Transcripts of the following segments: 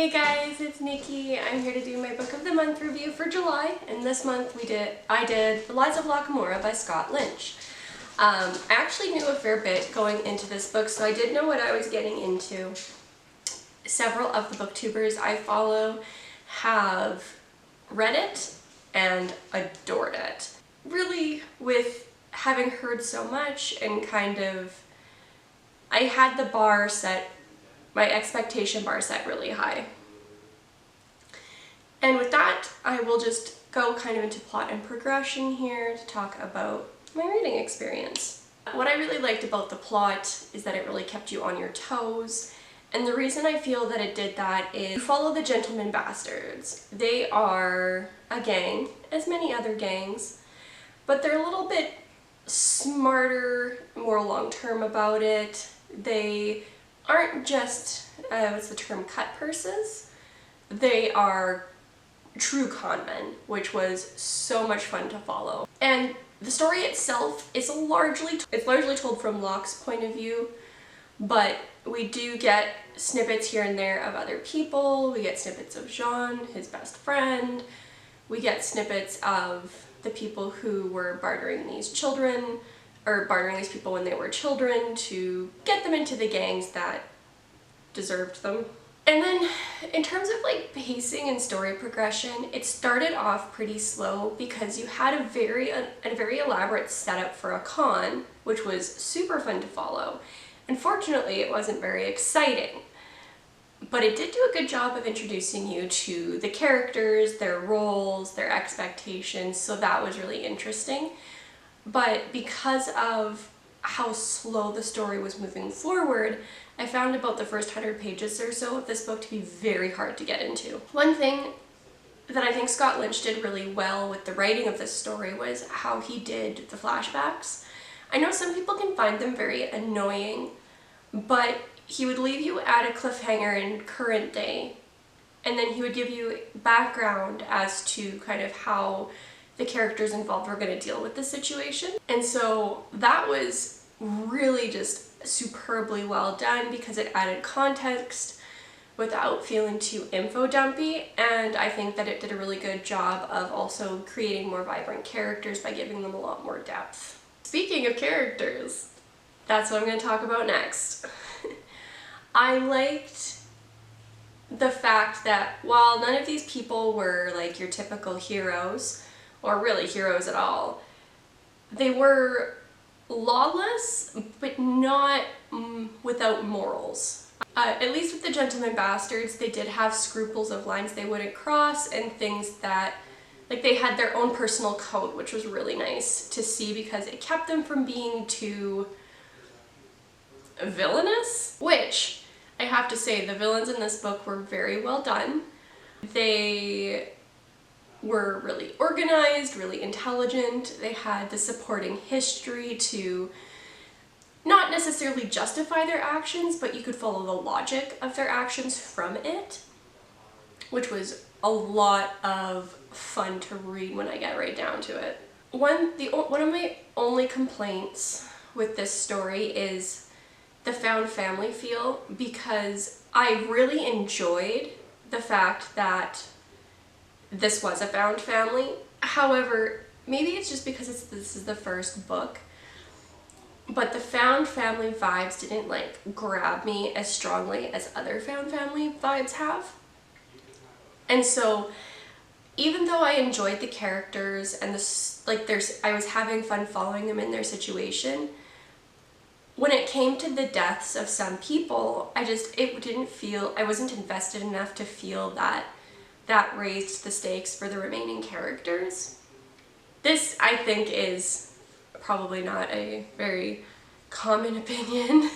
Hey guys, it's Nikki. I'm here to do my book of the month review for July, and this month I did The Lies of Locke Lamora by Scott Lynch. I actually knew a fair bit going into this book, so I did know what I was getting into. Several of the booktubers I follow have read it and adored it. Really, with having heard so much and I had the bar set, my expectation bar set really high. And with that, I will just go kind of into plot and progression here to talk about my reading experience. What I really liked about the plot is that it really kept you on your toes. And the reason I feel that it did that is you follow the Gentlemen Bastards. They are a gang, as many other gangs, but they're a little bit smarter, more long-term about it. They aren't just, what's the term, cut purses. They are true con men, which was so much fun to follow. And the story itself is largely told from Locke's point of view, but we do get snippets here and there of other people. We get snippets of Jean, his best friend. We get snippets of the people who were bartering these children, or bartering these people when they were children to get them into the gangs that deserved them. And then in terms of like pacing and story progression, it started off pretty slow because you had a very elaborate setup for a con, which was super fun to follow. Unfortunately, it wasn't very exciting, but it did do a good job of introducing you to the characters, their roles, their expectations, so that was really interesting. But because of how slow the story was moving forward, I found about the first 100 pages or so of this book to be very hard to get into. One thing that I think Scott Lynch did really well with the writing of this story was how he did the flashbacks. I know some people can find them very annoying, but he would leave you at a cliffhanger in current day, and then he would give you background as to kind of how the characters involved were going to deal with the situation. And so that was really just superbly well done because it added context without feeling too info dumpy, and I think that it did a really good job of also creating more vibrant characters by giving them a lot more depth. Speaking of characters, that's what I'm going to talk about next. I liked the fact that while none of these people were like your typical heroes, or really heroes at all, they were lawless, but not without morals. At least with the Gentlemen Bastards, they did have scruples of lines they wouldn't cross and things that, like, they had their own personal code, which was really nice to see because it kept them from being too villainous, which I have to say the villains in this book were very well done. They were really organized, really intelligent. They had the supporting history to not necessarily justify their actions, but you could follow the logic of their actions from it, which was a lot of fun to read when I get right down to it. One of my only complaints with this story is the found family feel, because I really enjoyed the fact that this was a found family. However, maybe it's just because this is the first book, but the found family vibes didn't like grab me as strongly as other found family vibes have. And so even though I enjoyed the characters and I was having fun following them in their situation, when it came to the deaths of some people, I wasn't invested enough to feel that raised the stakes for the remaining characters. This, I think, is probably not a very common opinion.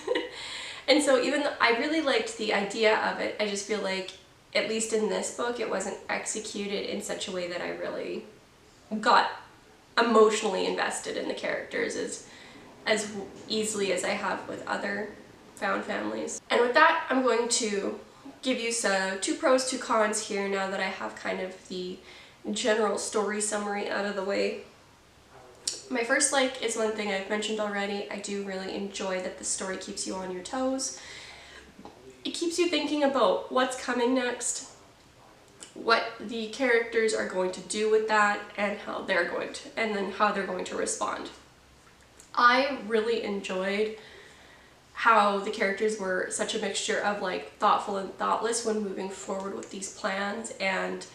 And so even though I really liked the idea of it, I just feel like, at least in this book, it wasn't executed in such a way that I really got emotionally invested in the characters as easily as I have with other found families. And with that, I'm going to give you two pros, two cons here now that I have kind of the general story summary out of the way. My first like is one thing I've mentioned already. I do really enjoy that the story keeps you on your toes. it keeps you thinking about what's coming next, what the characters are going to do with that, and how they're going to respond. I really enjoyed how the characters were such a mixture of like thoughtful and thoughtless when moving forward with these plans, and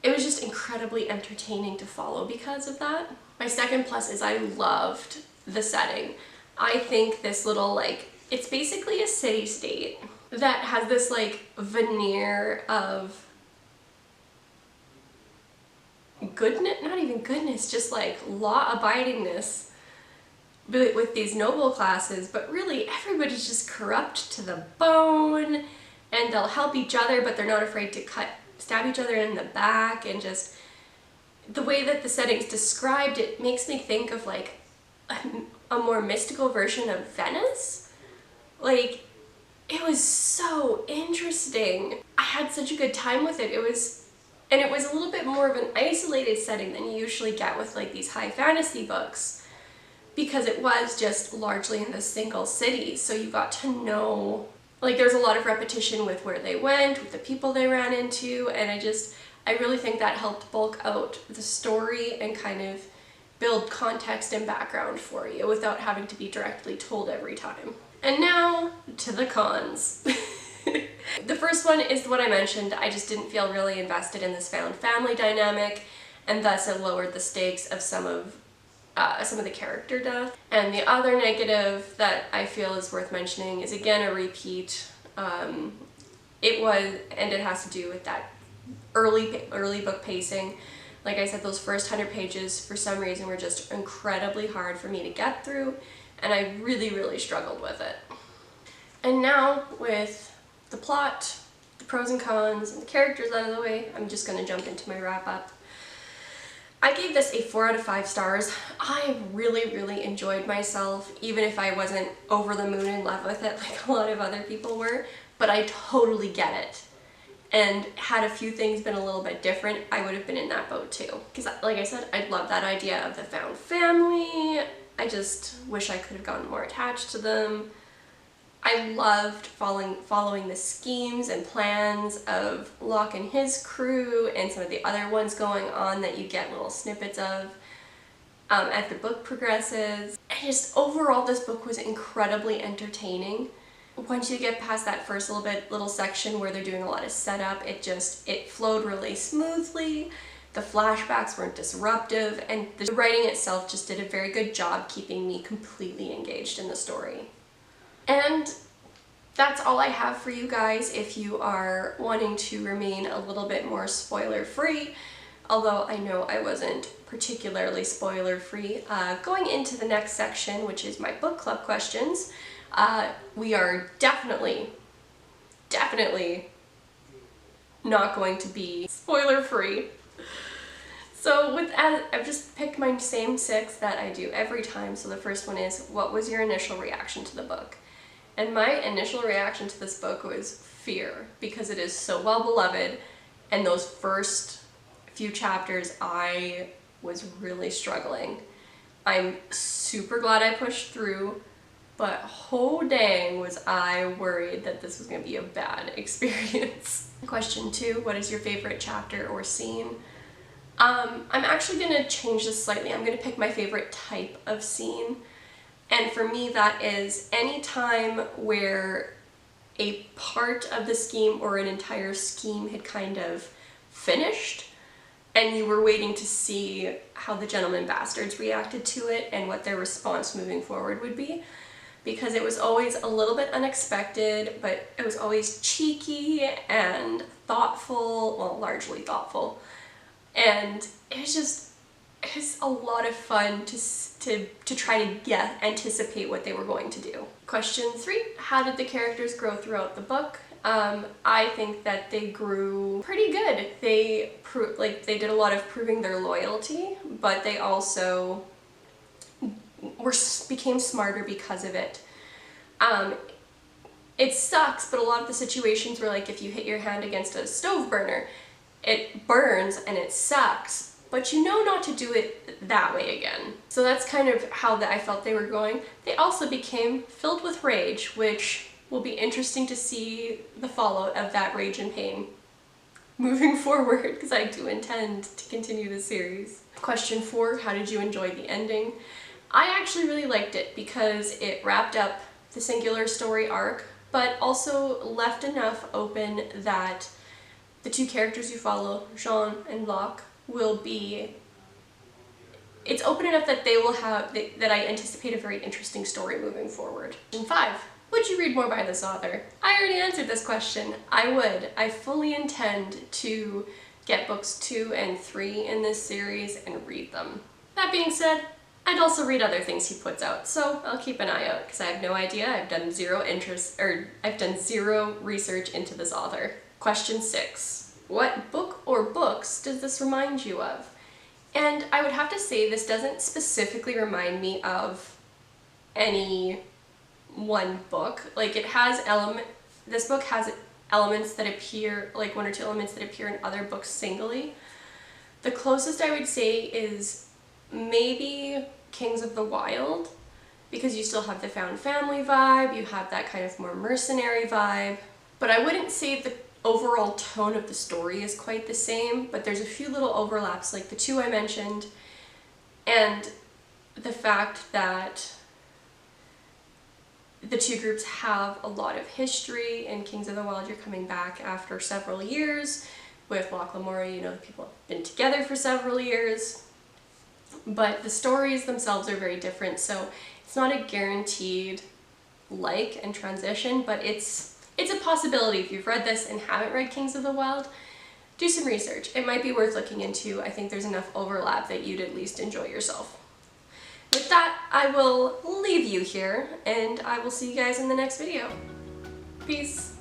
it was just incredibly entertaining to follow because of that. My second plus is I loved the setting. I think this little, like, it's basically a city-state that has this like veneer of goodness, not even goodness, just like law-abidingness with these noble classes, but really everybody's just corrupt to the bone, and they'll help each other, but they're not afraid to stab each other in the back, and just the way that the setting's described, it makes me think of like a more mystical version of Venice. Like, it was so interesting. I had such a good time with it. It was a little bit more of an isolated setting than you usually get with like these high fantasy books, because it was just largely in this single city, so you got to know, like, there's a lot of repetition with where they went, with the people they ran into, and I really think that helped bulk out the story and kind of build context and background for you without having to be directly told every time. And now to the cons. The first one is what I mentioned. I just didn't feel really invested in this found family dynamic, and thus it lowered the stakes of some of the character death. And the other negative that I feel is worth mentioning is again a repeat. It has to do with that early book pacing. Like I said, those first 100 pages for some reason were just incredibly hard for me to get through, and I really, really struggled with it. And now, with the plot, the pros and cons, and the characters out of the way, I'm just going to jump into my wrap-up. I gave this a 4 out of 5 stars. I really, really enjoyed myself, even if I wasn't over the moon in love with it like a lot of other people were, but I totally get it. And had a few things been a little bit different, I would have been in that boat too. Because like I said, I love that idea of the found family. I just wish I could have gotten more attached to them. I loved following the schemes and plans of Locke and his crew, and some of the other ones going on that you get little snippets of as the book progresses. And just overall, this book was incredibly entertaining. Once you get past that first little section where they're doing a lot of setup, it flowed really smoothly. The flashbacks weren't disruptive, and the writing itself just did a very good job keeping me completely engaged in the story. And that's all I have for you guys if you are wanting to remain a little bit more spoiler-free, although I know I wasn't particularly spoiler-free. Going into the next section, which is my book club questions, we are definitely not going to be spoiler-free. So I've just picked my same 6 that I do every time. So the first one is, what was your initial reaction to the book? And my initial reaction to this book was fear, because it is so well beloved, and those first few chapters I was really struggling. I'm super glad I pushed through, but oh dang was I worried that this was going to be a bad experience. Question 2, what is your favorite chapter or scene? I'm actually going to change this slightly. I'm going to pick my favorite type of scene. And for me, that is any time where a part of the scheme or an entire scheme had kind of finished, and you were waiting to see how the gentleman bastards reacted to it and what their response moving forward would be. Because it was always a little bit unexpected, but it was always cheeky and thoughtful, well, largely thoughtful. And it was a lot of fun to try to anticipate what they were going to do. Question 3, how did the characters grow throughout the book? I think that they grew pretty good. They did a lot of proving their loyalty, but they also became smarter because of it. It sucks, but a lot of the situations were like if you hit your hand against a stove burner, it burns and it sucks, but you know not to do it that way again. So that's kind of how I felt they were going. They also became filled with rage, which will be interesting to see the fallout of that rage and pain moving forward, because I do intend to continue the series. Question 4, how did you enjoy the ending? I actually really liked it because it wrapped up the singular story arc, but also left enough open that the two characters you follow, Jean and Locke, will be... It's open enough that they will have... that I anticipate a very interesting story moving forward. And 5, would you read more by this author? I already answered this question. I would. I fully intend to get books 2 and 3 in this series and read them. That being said, I'd also read other things he puts out, so I'll keep an eye out because I have no idea. I've done zero research into this author. Question 6. What book or books does this remind you of? And I would have to say this doesn't specifically remind me of any one book. Like, it has this book has elements that appear, like 1 or 2 elements that appear in other books singly. The closest I would say is maybe Kings of the Wild, because you still have the found family vibe, you have that kind of more mercenary vibe, but I wouldn't say the overall tone of the story is quite the same, but there's a few little overlaps, like the 2 I mentioned, and the fact that the 2 groups have a lot of history. In Kings of the Wild, you're coming back after several years. With Locke Lamora, you know, the people have been together for several years. But the stories themselves are very different, so it's not a guaranteed like and transition, but it's a possibility. If you've read this and haven't read Kings of the Wild, do some research. It might be worth looking into. I think there's enough overlap that you'd at least enjoy yourself. With that, I will leave you here, and I will see you guys in the next video. Peace.